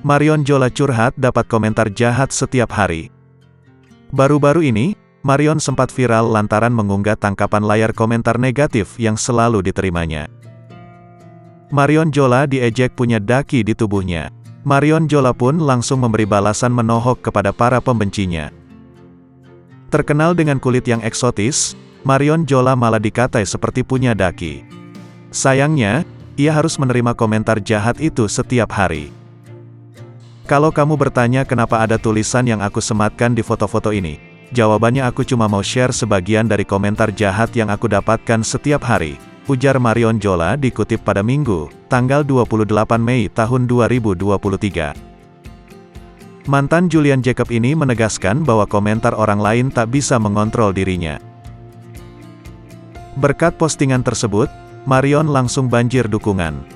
Marion Jola curhat dapat komentar jahat setiap hari. Baru-baru ini, Marion sempat viral lantaran mengunggah tangkapan layar komentar negatif yang selalu diterimanya. Marion Jola diejek punya daki di tubuhnya. Marion Jola pun langsung memberi balasan menohok kepada para pembencinya. Terkenal dengan kulit yang eksotis, Marion Jola malah dikatai seperti punya daki. Sayangnya, ia harus menerima komentar jahat itu setiap hari. Kalau kamu bertanya kenapa ada tulisan yang aku sematkan di foto-foto ini, jawabannya aku cuma mau share sebagian dari komentar jahat yang aku dapatkan setiap hari, ujar Marion Jola dikutip pada Minggu, tanggal 28 Mei tahun 2023. Mantan Julian Jacob ini menegaskan bahwa komentar orang lain tak bisa mengontrol dirinya. Berkat postingan tersebut, Marion langsung banjir dukungan.